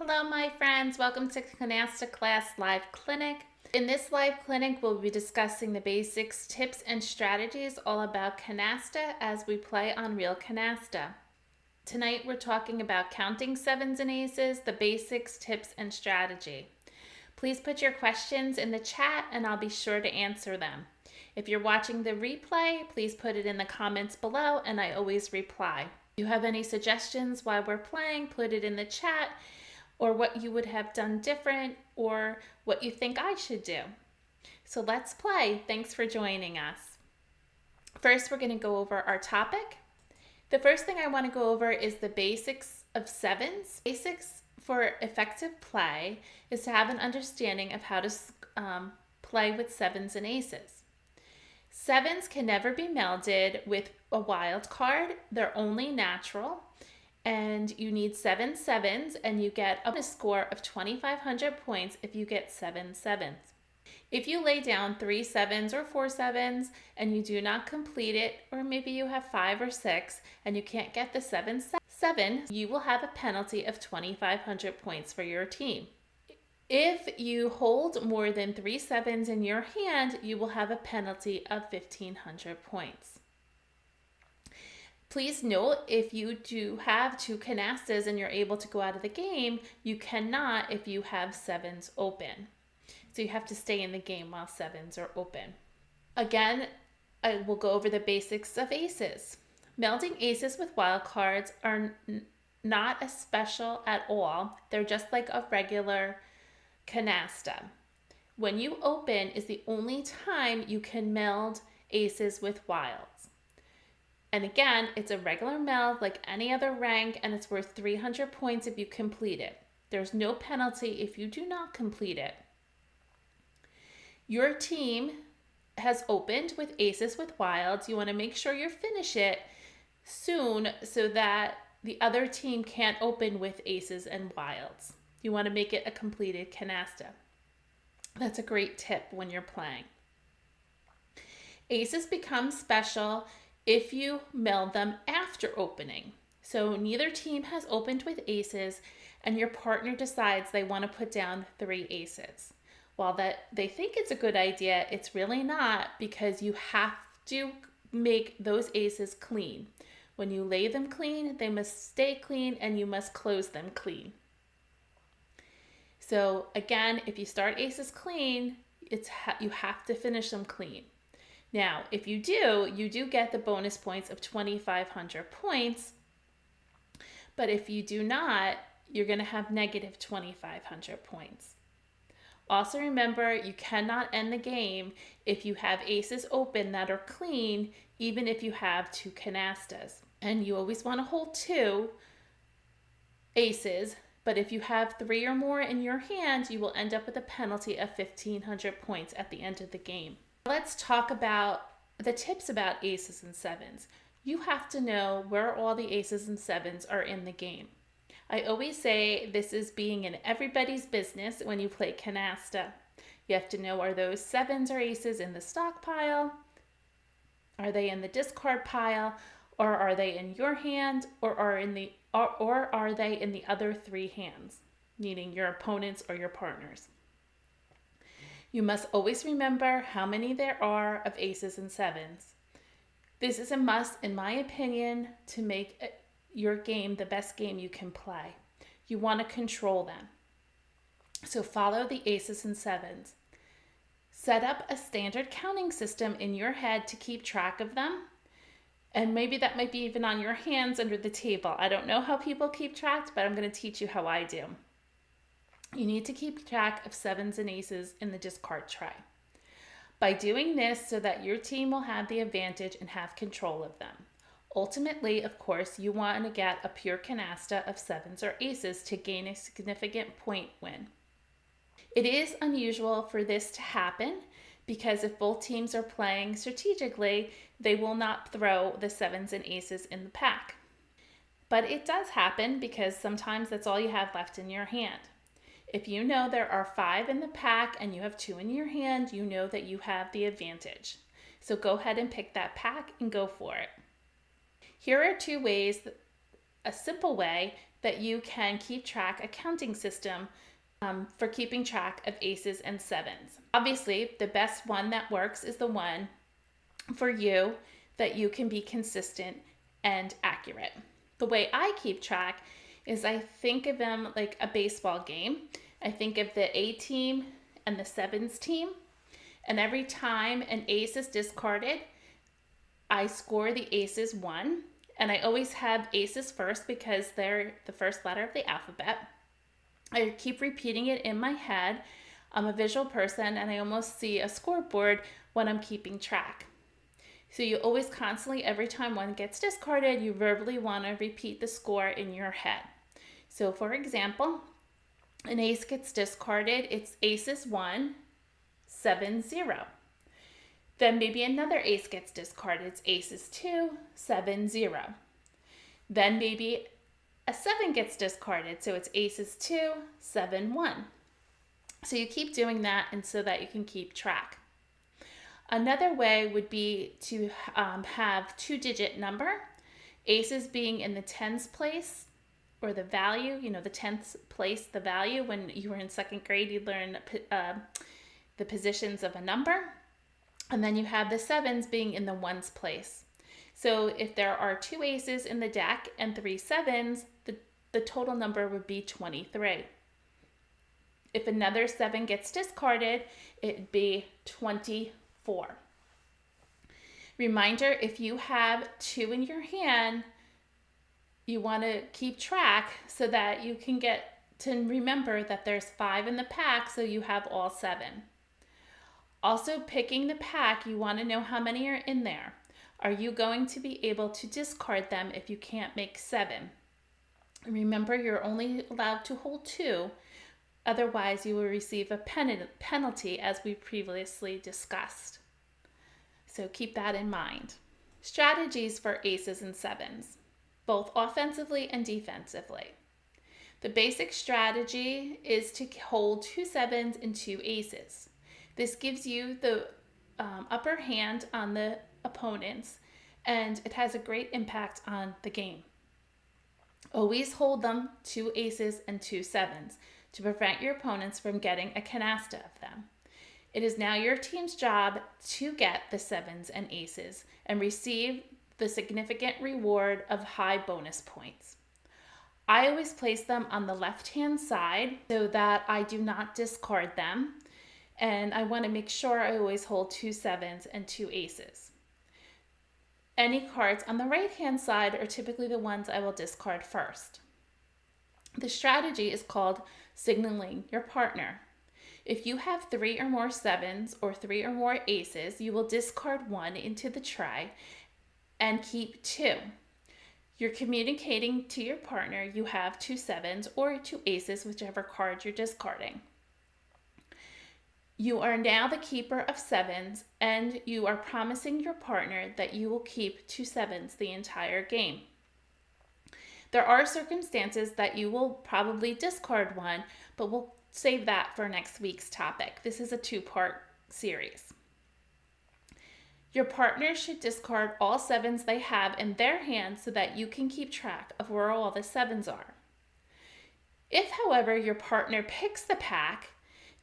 Hello, my friends. Welcome to Canasta Class Live Clinic. In this live clinic, we'll be discussing the basics, tips, and strategies all about canasta as we play on real canasta. Tonight, we're talking about counting sevens and aces, the basics, tips, and strategy. Please put your questions in the chat and I'll be sure to answer them. If you're watching the replay, please put it in the comments below and I always reply. If you have any suggestions while we're playing, put it in the chat, or what you would have done different, or what you think I should do. So let's play. Thanks for joining us. First, we're going to go over our topic. The first thing I want to go over is the basics of sevens. Basics for effective play is to have an understanding of how to play with sevens and aces. Sevens can never be melded with a wild card. They're only natural. And you need 7 sevens, and you get a score of 2,500 points if you get 7 sevens. If you lay down 3 sevens or 4 sevens and you do not complete it, or maybe you have 5 or 6 and you can't get the 7, you will have a penalty of 2,500 points for your team. If you hold more than 3 sevens in your hand, you will have a penalty of 1,500 points. Please note, if you do have 2 canastas and you're able to go out of the game, you cannot if you have sevens open. So you have to stay in the game while sevens are open. Again, I will go over the basics of aces. Melding aces with wild cards are not as special at all. They're just like a regular canasta. When you open is the only time you can meld aces with wilds. And again, it's a regular meld like any other rank, and it's worth 300 points if you complete it. There's no penalty if you do not complete it. Your team has opened with aces with wilds. You want to make sure you finish it soon so that the other team can't open with aces and wilds. You want to make it a completed canasta. That's a great tip when you're playing. Aces become special if you meld them after opening. So neither team has opened with aces and your partner decides they want to put down 3 aces. While that they think it's a good idea, it's really not, because you have to make those aces clean. When you lay them clean, they must stay clean and you must close them clean. So again, if you start aces clean, you have to finish them clean. Now, if you do get the bonus points of 2,500 points, but if you do not, you're going to have negative 2,500 points. Also remember, you cannot end the game if you have aces open that are clean, even if you have 2 canastas. And you always want to hold 2 aces, but if you have 3 or more in your hand, you will end up with a penalty of 1,500 points at the end of the game. Let's talk about the tips about aces and sevens. You have to know where all the aces and sevens are in the game. I always say this is being in everybody's business when you play canasta. You have to know, are those sevens or aces in the stockpile? Are they in the discard pile? Or are they in your hand? Or are they in the other 3 hands, meaning your opponents or your partners? You must always remember how many there are of aces and sevens. This is a must, in my opinion, to make your game the best game you can play. You want to control them. So follow the aces and sevens. Set up a standard counting system in your head to keep track of them. And maybe that might be even on your hands under the table. I don't know how people keep track, but I'm going to teach you how I do. You need to keep track of sevens and aces in the discard tray. By doing this so that your team will have the advantage and have control of them. Ultimately, of course, you want to get a pure canasta of sevens or aces to gain a significant point win. It is unusual for this to happen because if both teams are playing strategically, they will not throw the sevens and aces in the pack. But it does happen because sometimes that's all you have left in your hand. If you know there are 5 in the pack and you have 2 in your hand, you know that you have the advantage. So go ahead and pick that pack and go for it. Here are 2 ways, a simple way that you can keep track, a counting system for keeping track of aces and sevens. Obviously, the best one that works is the one for you that you can be consistent and accurate. The way I keep track is I think of them like a baseball game. I think of the A team and the sevens team, and every time an ace is discarded, I score the aces 1, and I always have aces first because they're the first letter of the alphabet. I keep repeating it in my head. I'm a visual person, and I almost see a scoreboard when I'm keeping track. So you always constantly, every time one gets discarded, you verbally want to repeat the score in your head. So for example, an ace gets discarded, it's aces 1, 7, 0. Then maybe another ace gets discarded, it's aces 2, 7, 0. Then maybe a 7 gets discarded, so it's aces 2, 7, 1. So you keep doing that, and so that you can keep track. Another way would be to have 2-digit number, aces being in the tens place, or the value, the tenth place, the value. When you were in second grade, you learned the positions of a number. And then you have the sevens being in the ones place. So if there are 2 aces in the deck and 3 sevens, the total number would be 23. If another 7 gets discarded, it'd be 24. Reminder, if you have 2 in your hand, you want to keep track so that you can get to remember that there's 5 in the pack, so you have all 7. Also, picking the pack, you want to know how many are in there. Are you going to be able to discard them if you can't make 7? Remember, you're only allowed to hold 2. Otherwise, you will receive a penalty, as we previously discussed. So keep that in mind. Strategies for aces and sevens, both offensively and defensively. The basic strategy is to hold 2 sevens and 2 aces. This gives you the upper hand on the opponents, and it has a great impact on the game. Always hold them 2 aces and 2 sevens to prevent your opponents from getting a canasta of them. It is now your team's job to get the sevens and aces and receive the significant reward of high bonus points. I always place them on the left-hand side so that I do not discard them, and I want to make sure I always hold 2 sevens and 2 aces. Any cards on the right-hand side are typically the ones I will discard first. The strategy is called signaling your partner. If you have 3 or more sevens or 3 or more aces, you will discard 1 into the tray and keep 2. You're communicating to your partner you have 2 sevens or 2 aces, whichever card you're discarding. You are now the keeper of sevens, and you are promising your partner that you will keep 2 sevens the entire game. There are circumstances that you will probably discard 1, but we'll save that for next week's topic. This is a 2-part series. Your partner should discard all sevens they have in their hand so that you can keep track of where all the sevens are. If, however, your partner picks the pack,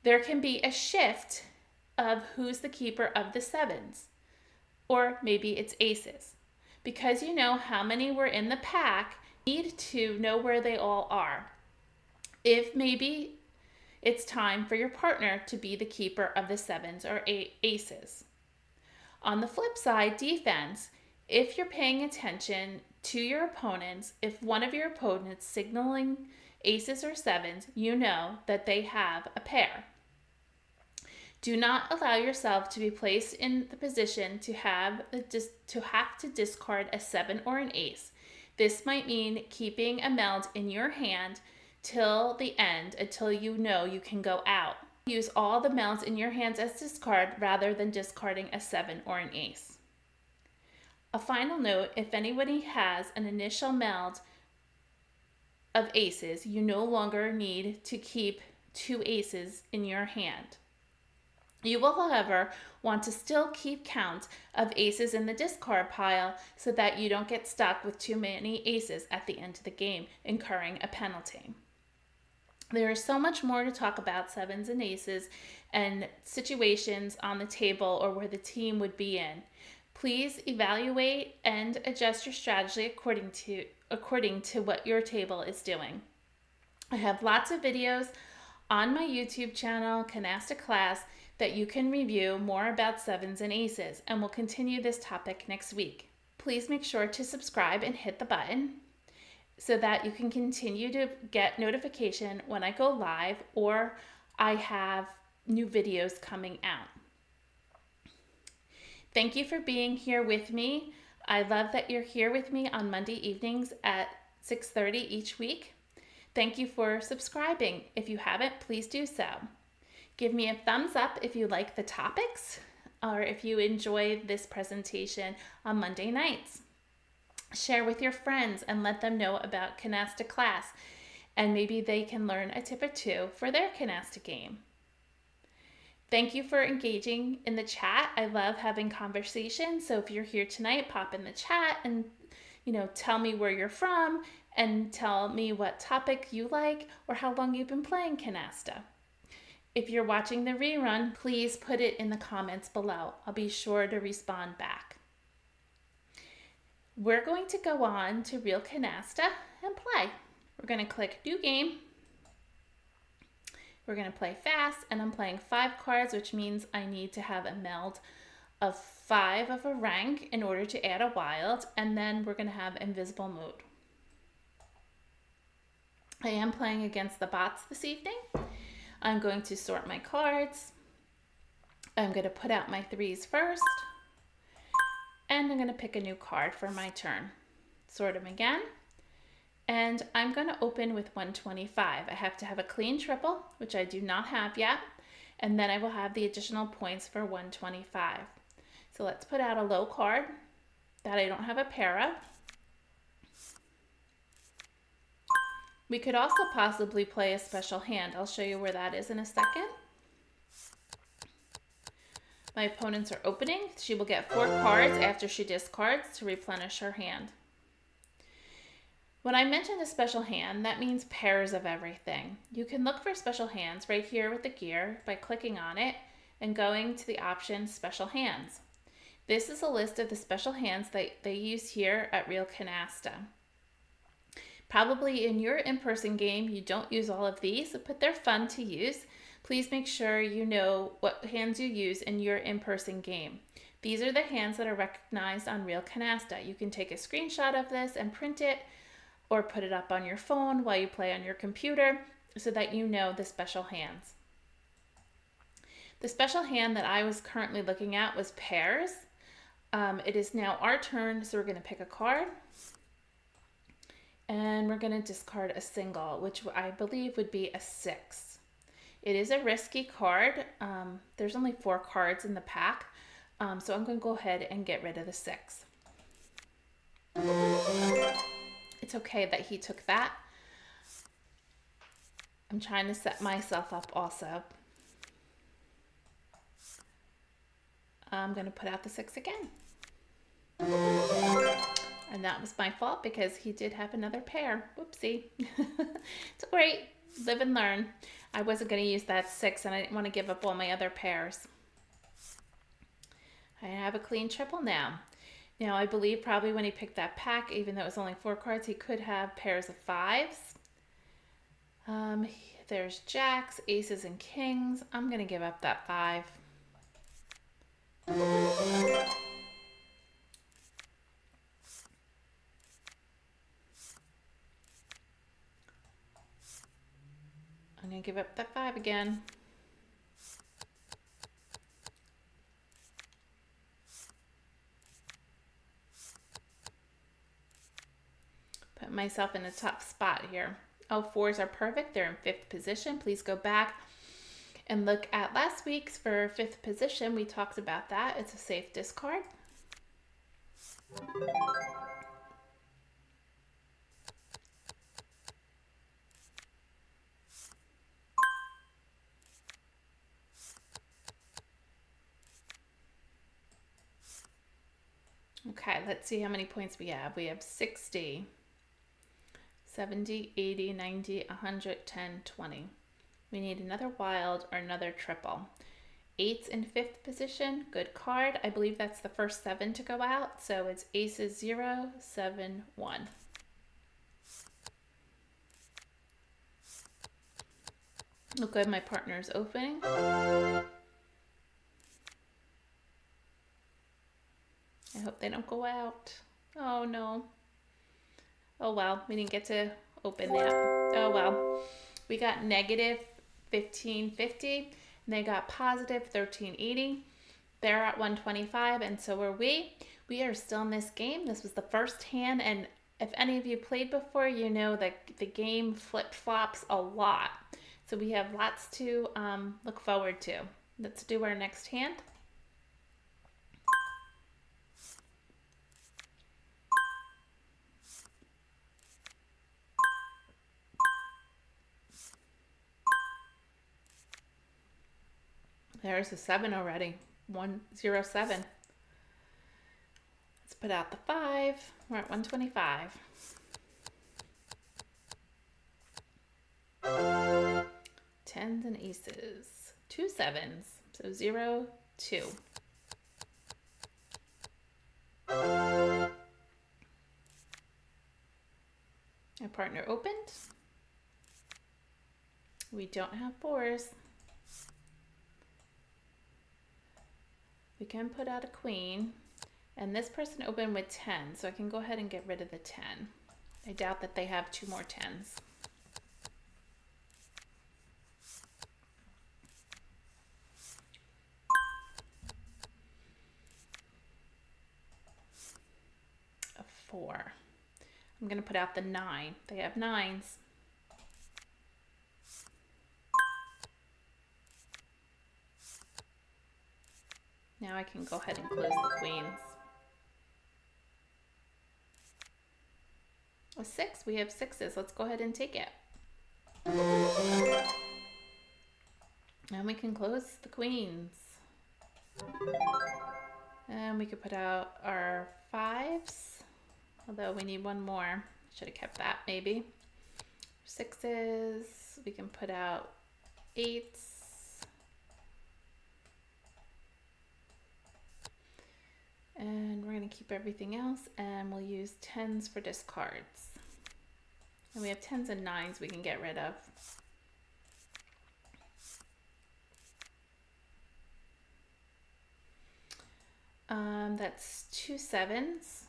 there can be a shift of who's the keeper of the sevens, or maybe it's aces. Because you know how many were in the pack, you need to know where they all are. If maybe it's time for your partner to be the keeper of the sevens or aces. On the flip side, defense, if you're paying attention to your opponents, if one of your opponents signaling aces or sevens, you know that they have a pair. Do not allow yourself to be placed in the position to have to discard a 7 or an ace. This might mean keeping a meld in your hand till the end, until you know you can go out. Use all the melds in your hands as discard rather than discarding a 7 or an ace. A final note, if anybody has an initial meld of aces, you no longer need to keep 2 aces in your hand. You will, however, want to still keep count of aces in the discard pile so that you don't get stuck with too many aces at the end of the game, incurring a penalty. There is so much more to talk about sevens and aces and situations on the table or where the team would be in. Please evaluate and adjust your strategy according to what your table is doing. I have lots of videos on my YouTube channel, Canasta Class, that you can review more about sevens and aces, and we'll continue this topic next week. Please make sure to subscribe and hit the button so that you can continue to get notification when I go live or I have new videos coming out. Thank you for being here with me. I love that you're here with me on Monday evenings at 6:30 each week. Thank you for subscribing. If you haven't, please do so. Give me a thumbs up if you like the topics or if you enjoy this presentation on Monday nights. Share with your friends and let them know about Canasta Class, and maybe they can learn a tip or two for their canasta game. Thank you for engaging in the chat. I love having conversations. So if you're here tonight, pop in the chat and tell me where you're from and tell me what topic you like or how long you've been playing canasta. If you're watching the rerun, please put it in the comments below. I'll be sure to respond back. We're going to go on to Real Canasta and play. We're going to click New Game. We're going to play fast, and I'm playing 5 cards, which means I need to have a meld of 5 of a rank in order to add a wild, and then we're going to have invisible mode. I am playing against the bots this evening. I'm going to sort my cards. I'm going to put out my 3s first. And I'm going to pick a new card for my turn. Sort them again. And I'm going to open with 125. I have to have a clean triple, which I do not have yet. And then I will have the additional points for 125. So let's put out a low card that I don't have a pair of. We could also possibly play a special hand. I'll show you where that is in a second. My opponents are opening. She will get 4 cards after she discards to replenish her hand. When I mentioned a special hand, that means pairs of everything. You can look for special hands right here with the gear by clicking on it and going to the option Special Hands. This is a list of the special hands that they use here at Real Canasta. Probably in your in-person game, you don't use all of these, but they're fun to use. Please make sure you know what hands you use in your in-person game. These are the hands that are recognized on Real Canasta. You can take a screenshot of this and print it or put it up on your phone while you play on your computer so that you know the special hands. The special hand that I was currently looking at was pairs. It is now our turn, so we're going to pick a card. And we're going to discard a single, which I believe would be a 6. It is a risky card. There's only 4 cards in the pack, so I'm going to go ahead and get rid of the 6. It's okay that he took that. I'm trying to set myself up also. I'm going to put out the 6 again. And that was my fault because he did have another pair. Whoopsie. It's great. Live and learn. I wasn't going to use that 6 and I didn't want to give up all my other pairs. I have a clean triple now. Now I believe probably when he picked that pack, even though it was only 4 cards, he could have pairs of 5s. There's jacks, aces, and kings. I'm going to give up that 5. I'm going to give up that 5 again. Put myself in a tough spot here. Oh, 4s are perfect. They're in 5th position. Please go back and look at last week's for 5th position. We talked about that. It's a safe discard. Okay, let's see how many points we have. We have 60, 70, 80, 90, 100, 10, 20. We need another wild or another triple. 8's in 5th position, good card. I believe that's the first 7 to go out, so it's aces 0, 7, 1. Look good, my partner's opening. I hope they don't go out. Oh no. Oh well, we didn't get to open that. Oh well. We got negative 1550 and they got positive 1380. They're at 125 and so are we. We are still in this game. This was the first hand, and if any of you played before, you know that the game flip-flops a lot. So we have lots to look forward to. Let's do our next hand. There's a 7 already. 107. Let's put out the 5. We're at 125. Tens and aces. 2 7s. So 0, 2. My partner opened. We don't have 4s. We can put out a queen, and this person opened with 10, so I can go ahead and get rid of the 10. I doubt that they have 2 more 10s. A 4. I'm going to put out the 9. They have 9s. Now I can go ahead and close the queens. A 6, we have 6s. Let's go ahead and take it. And we can close the queens. And we could put out our 5s, although we need one more. Should have kept that maybe. 6s, we can put out 8s. And we're going to keep everything else, and we'll use 10s for discards. And we have 10s and 9s we can get rid of. That's 2 7s.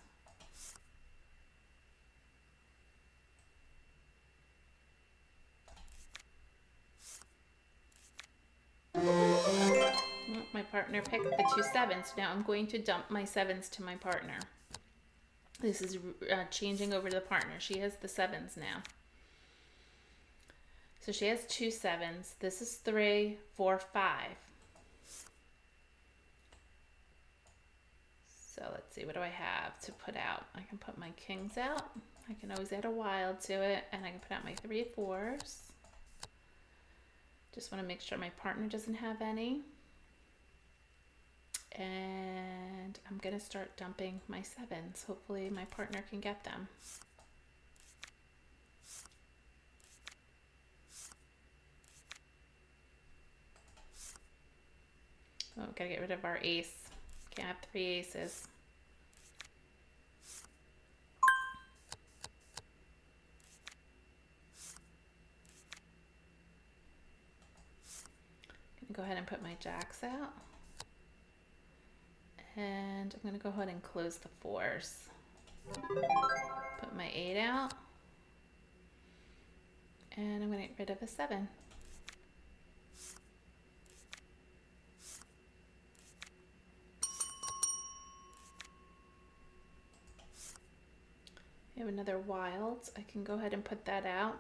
My partner picked the 2 7s. Now I'm going to dump my 7s to my partner. This is changing over to the partner. She has the 7s now. So she has 2 7s. This is 3, 4, 5. So let's see, what do I have to put out? I can put my kings out. I can always add a wild to it, and I can put out my 3 4s. Just want to make sure my partner doesn't have any. And I'm going to start dumping my 7s. Hopefully my partner can get them. Oh, gotta get rid of our ace. Can't have 3 aces. Gonna go ahead and put my jacks out. And I'm going to go ahead and close the 4s. Put my 8 out. And I'm going to get rid of a 7. I have another wild. I can go ahead and put that out.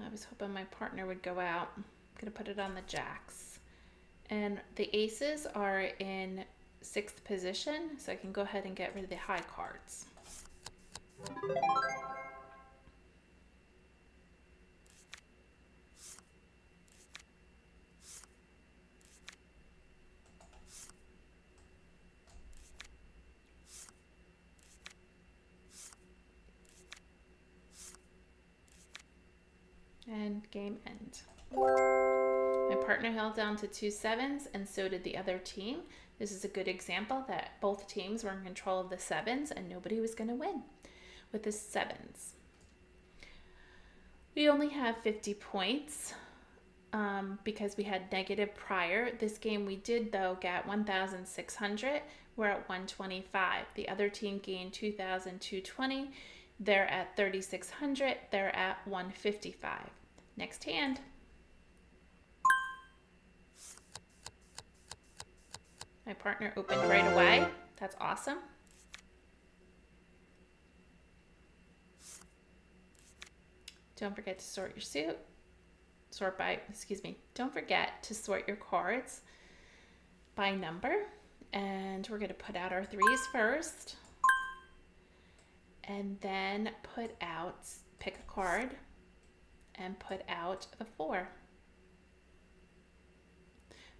I was hoping my partner would go out. I'm going to put it on the jacks. And the aces are in 6th position, so I can go ahead and get rid of the high cards. And game end. My partner held down to 2 sevens, and so did the other team. This is a good example that both teams were in control of the sevens and nobody was going to win with the sevens. We only have 50 points because we had negative prior. This game we did, though, get 1,600. We're at 125. The other team gained 2,220. They're at 3,600. They're at 155. Next hand. My partner opened right away. That's awesome. Don't forget to sort your suit. Don't forget to sort your cards by number. And we're going to put out our threes first. And then pick a card and put out the 4.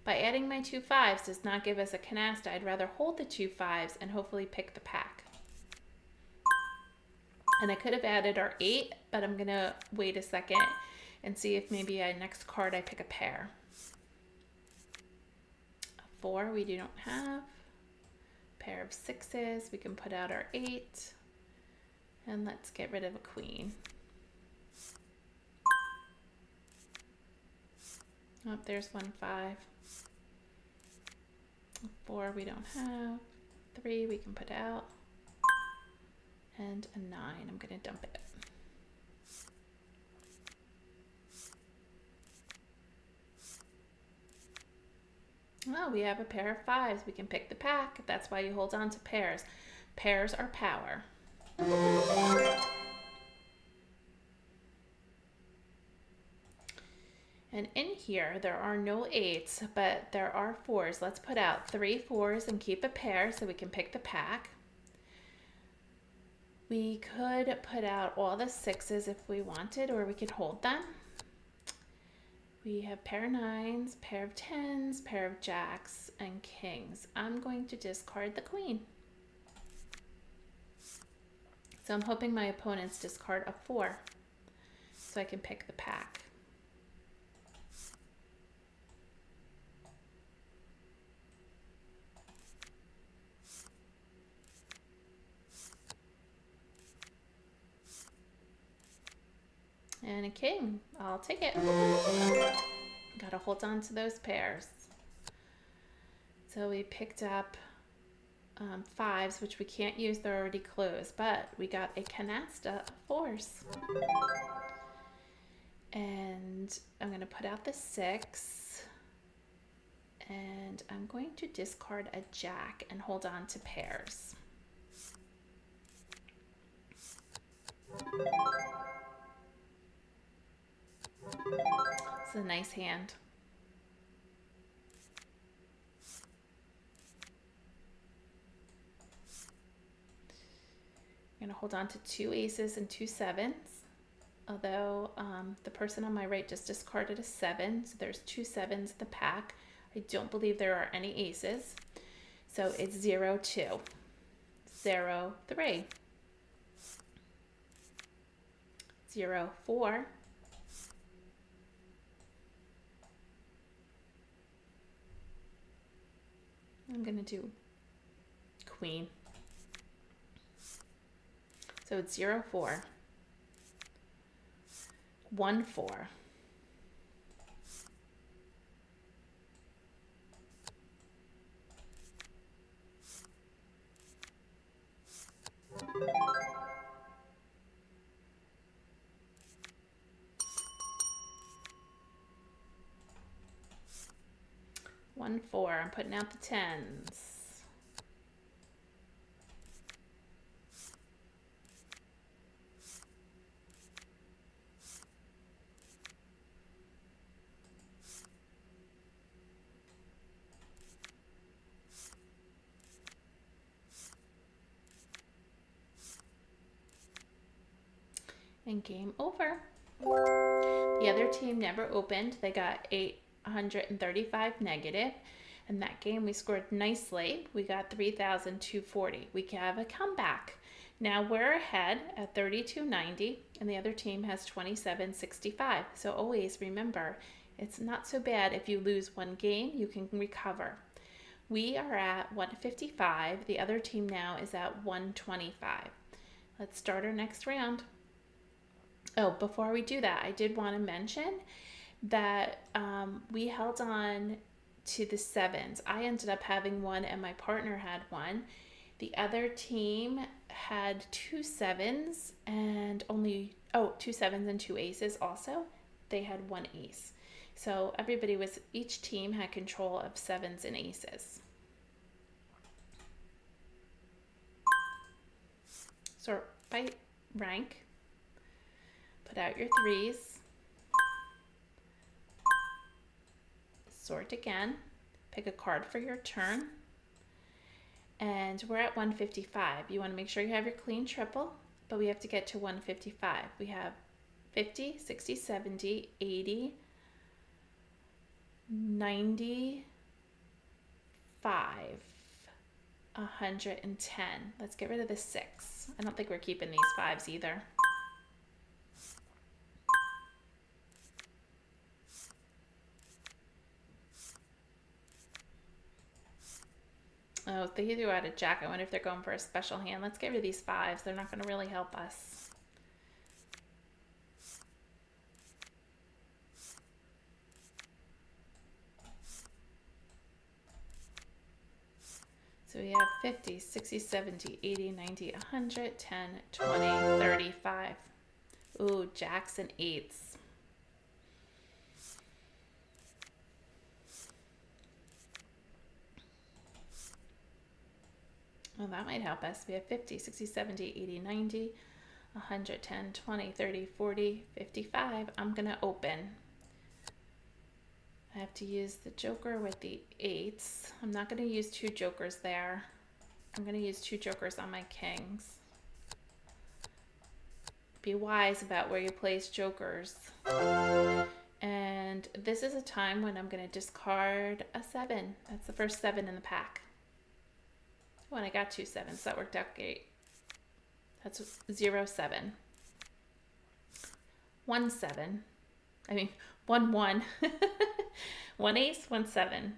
By adding my 2 5s does not give us a canasta. I'd rather hold the 2 5s and hopefully pick the pack. And I could have added our 8, but I'm going to wait a second and see if maybe next card I pick a pair. A 4 we don't have. Pair of 6s. We can put out our 8. And let's get rid of a queen. Oh, there's 1 5. 4 we don't have. 3 we can put out. And a 9. I'm going to dump it. Oh, we have a pair of 5s. We can pick the pack. That's why you hold on to pairs. Pairs are power. And in here, there are no 8s, but there are 4s. Let's put out 3 4s and keep a pair so we can pick the pack. We could put out all the 6s if we wanted, or we could hold them. We have pair of 9s, pair of 10s, pair of jacks, and kings. I'm going to discard the queen. So I'm hoping my opponents discard a 4 so I can pick the pack. And a king. I'll take it. Gotta hold on to those pairs. So we picked up 5s, which we can't use. They're already closed. But we got a canasta of 4s. And I'm going to put out the 6. And I'm going to discard a jack and hold on to pairs. It's a nice hand. I'm going to hold on to 2 aces and 2 7s. Although the person on my right just discarded a 7, so there's 2 7s in the pack. I don't believe there are any aces. So it's 0 2, 0 3, 0 4. I'm going to do queen. So it's 0 4, 1 4, 1 4. I'm putting out the 10s. And game over. The other team never opened. They got 835 negative. In that game, we scored nicely. We got 3,240. We can have a comeback. Now we're ahead at 32.90 and the other team has 27.65. So always remember, it's not so bad if you lose one game, you can recover. We are at 155. The other team now is at 125. Let's start our next round. Oh, before we do that, I did want to mention that we held on to the sevens. I ended up having one and my partner had one. The other team had two sevens and two sevens and two aces also. They had one ace. So each team had control of sevens and aces. Sort by rank. Put out your threes. Sort again. Pick a card for your turn. And we're at 155. You want to make sure you have your clean triple, but we have to get to 155. We have 50, 60, 70, 80, 95, 110. Let's get rid of the 6. I don't think we're keeping these 5s either. Oh, they threw out a jack. I wonder if they're going for a special hand. Let's get rid of these 5s. They're not going to really help us. So we have 50, 60, 70, 80, 90, 100, 10, 20, 35. Ooh, jacks and 8s. Well, that might help us. We have 50, 60, 70, 80, 90, 110, 20, 30, 40, 55. I'm going to open. I have to use the joker with the 8s. I'm not going to use 2 jokers there. I'm going to use 2 jokers on my kings. Be wise about where you place jokers. And this is a time when I'm going to discard a 7. That's the first 7 in the pack. Oh, and I got 2 7s. That worked out great. That's 0, 7. 1 7. I mean, 1 1. 1 ace, 1 7.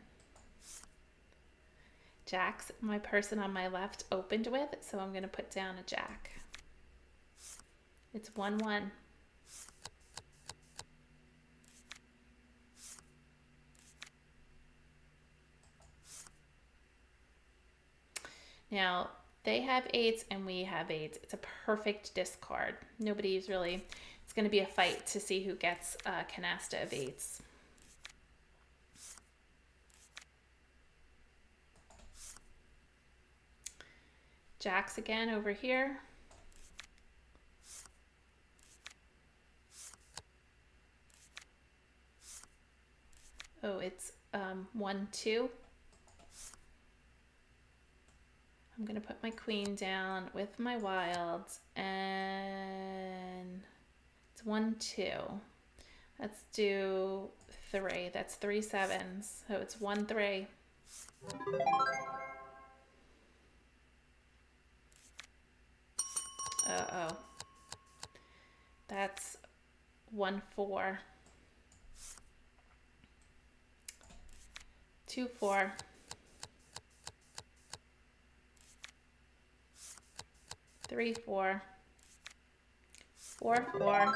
Jacks, my person on my left opened with, so I'm going to put down a jack. It's 1 1. Now, they have 8s and we have 8s. It's a perfect discard. Nobody's really, it's going to be a fight to see who gets a canasta of 8s. Jacks again over here. Oh, it's 1 2. I'm going to put my queen down with my wilds, and it's 1 2. Let's do 3. That's 3 7s. So it's 1 3. Uh-oh. That's 1 4. 2 4. 3 4. 4 4.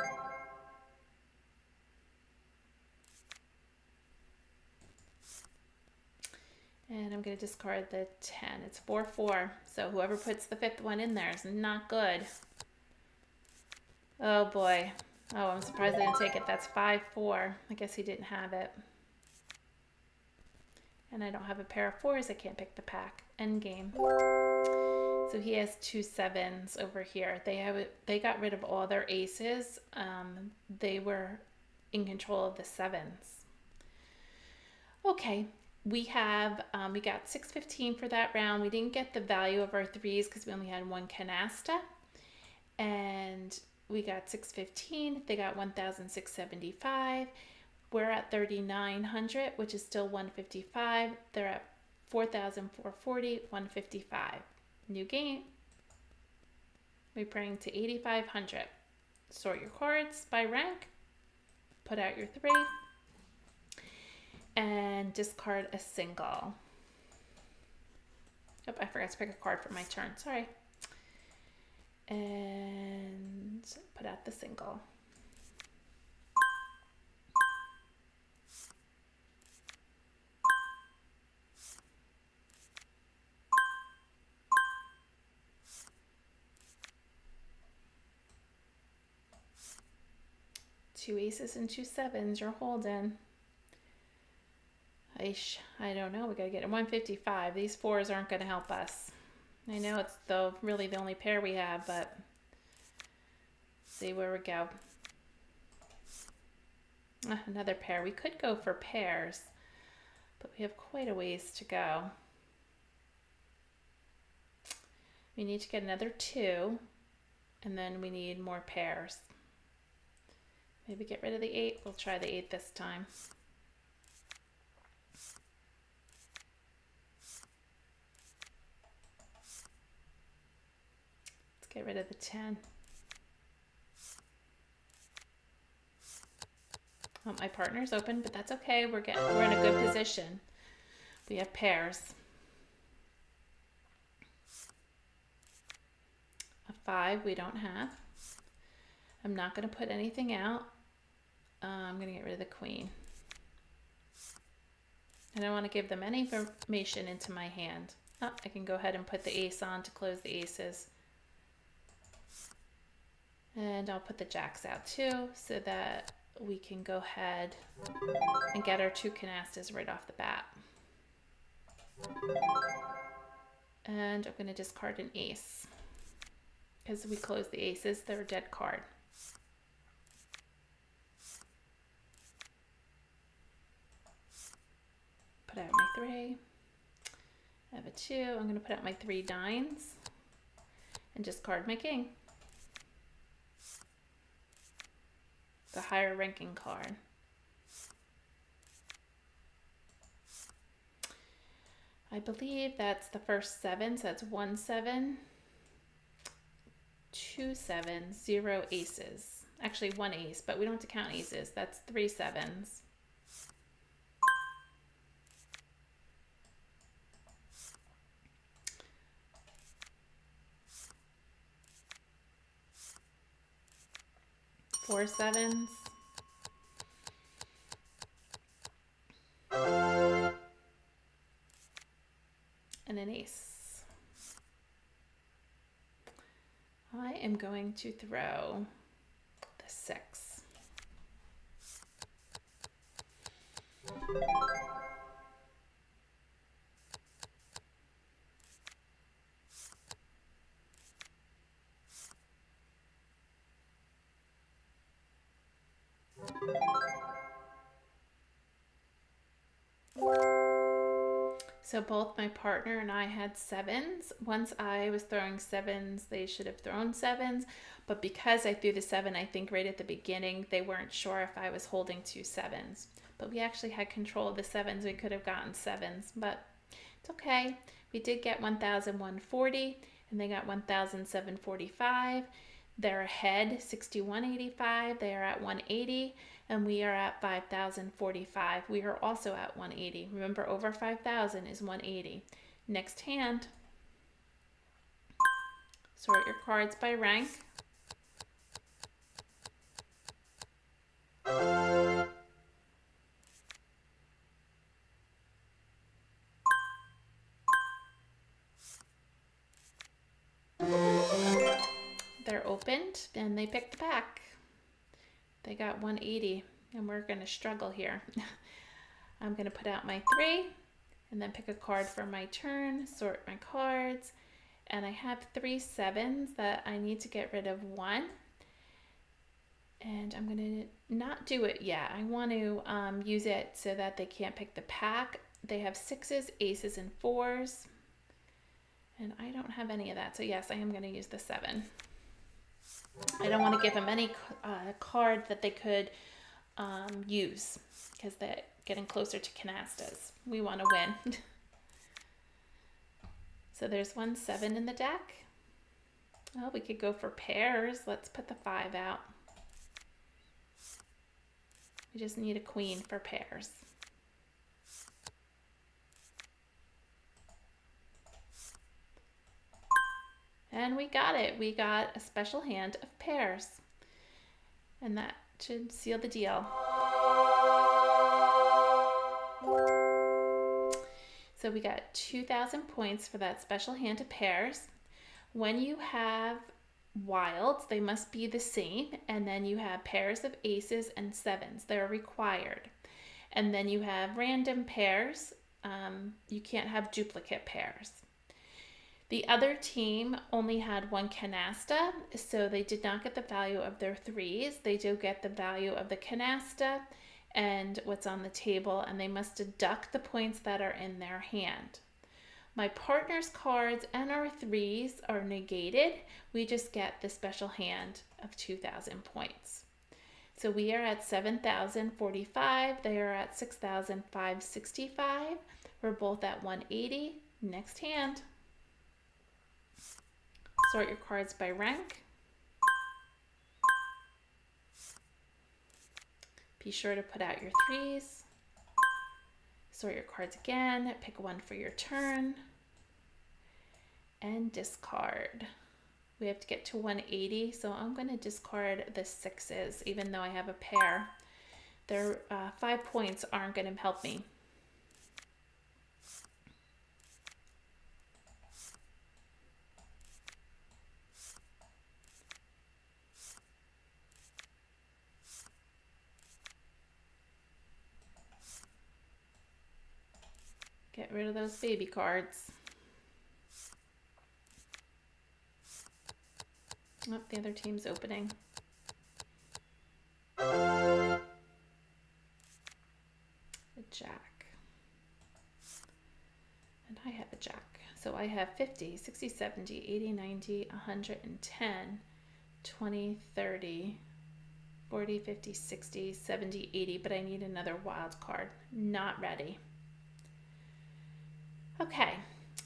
And I'm going to discard the 10. It's 4 4. So whoever puts the 5th one in there is not good. Oh boy. Oh, I'm surprised I didn't take it. That's 5 4. I guess he didn't have it. And I don't have a pair of 4s. I can't pick the pack. End game. So he has 2 7s over here. They got rid of all their aces. They were in control of the 7s. Okay, we got 615 for that round. We didn't get the value of our 3s because we only had 1 canasta. And we got 615. They got 1,675. We're at 3,900, which is still 155. They're at 4,440, 155. New game. We bring to 8,500. Sort your cards by rank. Put out your 3. And discard a single. Oh, I forgot to pick a card for my turn. Sorry. And put out the single. Two aces and 2 sevens. You're holding. I don't know. We got to get a 155. These 4s aren't going to help us. I know it's really the only pair we have, but see where we go. Another pair. We could go for pairs, but we have quite a ways to go. We need to get another 2, and then we need more pairs. Maybe get rid of the 8. We'll try the 8 this time. Let's get rid of the 10. Oh, my partner's open, but that's okay. We're in a good position. We have pairs. A 5 we don't have. I'm not going to put anything out. I'm going to get rid of the queen. I don't want to give them any information into my hand. Oh, I can go ahead and put the ace on to close the aces. And I'll put the jacks out too, so that we can go ahead and get our 2 canastas right off the bat. And I'm going to discard an ace. Because we close the aces, they're a dead card. Put out my 3. I have a 2. I'm going to put out my 3 nines and discard my king. The higher ranking card. I believe that's the first 7, so that's 1 7, 2 sevens, 0 aces. Actually 1 ace, but we don't have to count aces. That's 3 sevens. Four sevens. And an ace. I am going to throw the 6. So both my partner and I had 7s. Once I was throwing 7s, they should have thrown 7s. But because I threw the 7, I think right at the beginning, they weren't sure if I was holding 2 7s. But we actually had control of the 7s. We could have gotten 7s, but it's okay. We did get 1,140, and they got 1,745. They're ahead, 61.85. They are at 180. And we are at 5,045. We are also at 180. Remember, over 5,000 is 180. Next hand. Sort your cards by rank. They're opened and they picked the pack. They got 180, and we're going to struggle here. I'm going to put out my 3 and then pick a card for my turn, sort my cards, and I have 3 7s that I need to get rid of 1. And I'm going to not do it yet. I want to use it so that they can't pick the pack. They have 6s, aces, and 4s, and I don't have any of that. So yes, I am going to use the 7. I don't want to give them any card that they could use, because they're getting closer to canastas. We want to win. So there's 1 7 in the deck. Well, we could go for pairs. Let's put the 5 out. We just need a queen for pairs. And we got it. We got a special hand of pairs. And that should seal the deal. So we got 2,000 points for that special hand of pairs. When you have wilds, they must be the same. And then you have pairs of aces and sevens. They're required. And then you have random pairs. You can't have duplicate pairs. The other team only had one canasta, so they did not get the value of their threes. They do get the value of the canasta and what's on the table, and they must deduct the points that are in their hand. My partner's cards and our threes are negated. We just get the special hand of 2,000 points. So we are at 7,045. They are at 6,565. We're both at 180. Next hand. Sort your cards by rank. Be sure to put out your threes. Sort your cards again. Pick one for your turn. And discard. We have to get to 180, so I'm going to discard the sixes, even though I have a pair. Their 5 points aren't going to help me. Get rid of those baby cards. Oh, the other team's opening. The jack. And I have a jack. So I have 50, 60, 70, 80, 90, 110, 20, 30, 40, 50, 60, 70, 80, but I need another wild card. Not ready. Okay,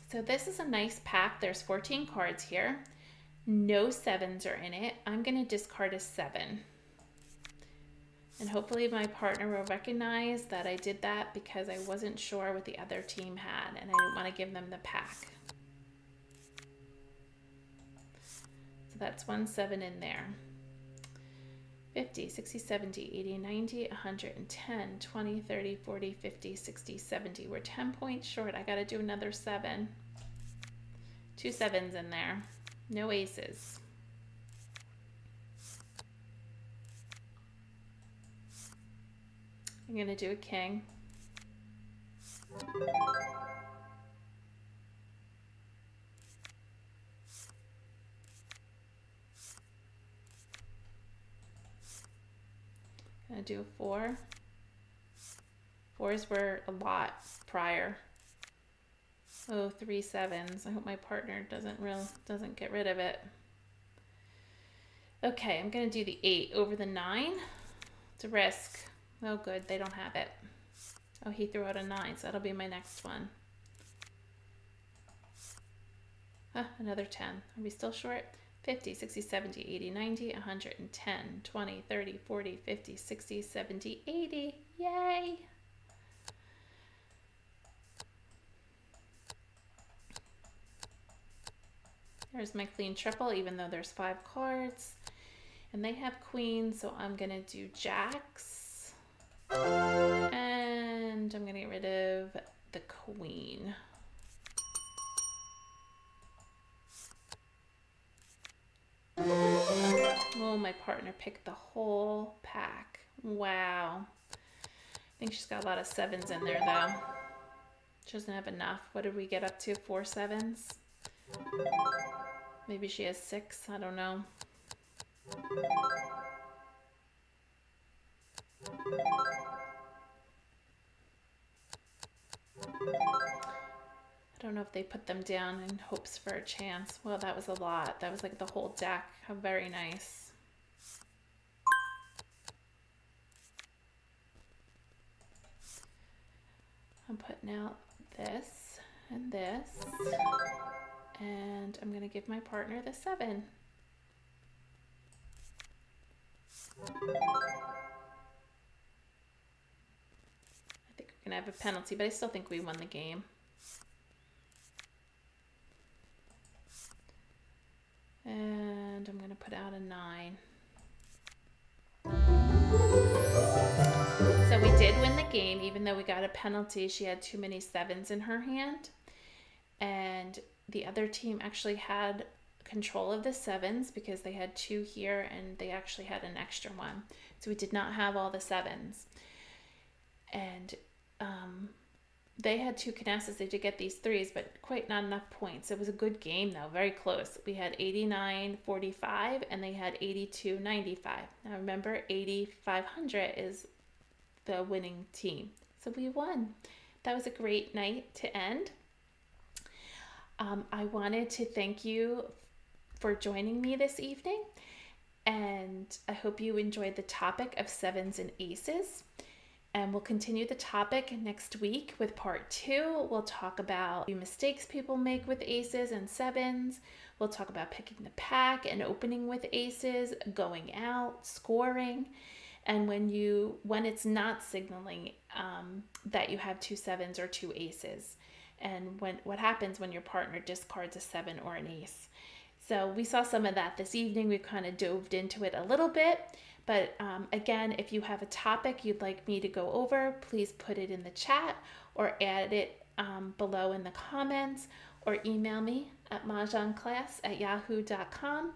so this is a nice pack. There's 14 cards here. No sevens are in it. I'm going to discard a 7. And hopefully my partner will recognize that I did that because I wasn't sure what the other team had and I didn't want to give them the pack. So that's 1 7 in there. 50, 60, 70, 80, 90, 110, 20, 30, 40, 50, 60, 70. We're 10 points short. I got to do another 7. 2 sevens in there. No aces. I'm going to do a king. Gonna do a 4. 4s were a lot prior. Oh, 3 sevens. I hope my partner doesn't get rid of it. Okay, I'm gonna do the 8 over the 9. It's a risk. Oh, good, they don't have it. Oh, he threw out a 9, so that'll be my next one. Ah, another 10. Are we still short? 50, 60, 70, 80, 90, 110, 20, 30, 40, 50, 60, 70, 80. Yay! There's my clean triple, even though there's 5 cards. And they have queens, so I'm going to do jacks. And I'm going to get rid of the queen. Oh, my partner picked the whole pack. Wow. I think she's got a lot of 7s in there, though. She doesn't have enough. What did we get up to? 4 7s? Maybe she has 6. I don't know. I don't know if they put them down in hopes for a chance. Well, that was a lot. That was like the whole deck. How very nice. I'm putting out this and this. And I'm going to give my partner the 7. I think we're going to have a penalty, but I still think we won the game. And I'm going to put out a 9. So we did win the game, even though we got a penalty. She had too many 7s in her hand. And the other team actually had control of the 7s because they had 2 here and they actually had an extra one. So we did not have all the 7s. And they had 2 canastas. They did get these 3s, but quite not enough points. It was a good game, though, very close. We had 89-45, and they had 82-95. Now, remember, 8,500 is the winning team. So we won. That was a great night to end. I wanted to thank you for joining me this evening, and I hope you enjoyed the topic of 7s and aces. And we'll continue the topic next week with part 2. We'll talk about the mistakes people make with aces and 7s. We'll talk about picking the pack and opening with aces, going out, scoring, and when it's not signaling that you have 2 7s or 2 aces, and what happens when your partner discards a 7 or an ace. So we saw some of that this evening. We kind of dove into it a little bit. But again, if you have a topic you'd like me to go over, please put it in the chat or add it below in the comments, or email me at mahjongclass@yahoo.com.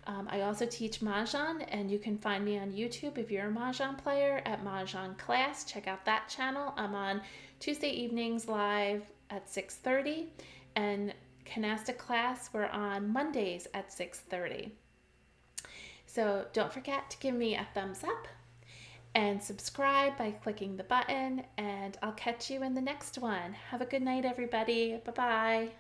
I also teach Mahjong, and you can find me on YouTube if you're a Mahjong player at Mahjong Class. Check out that channel. I'm on Tuesday evenings live at 6:30, and Canasta Class, we're on Mondays at 6:30. So don't forget to give me a thumbs up and subscribe by clicking the button, and I'll catch you in the next one. Have a good night, everybody. Bye-bye.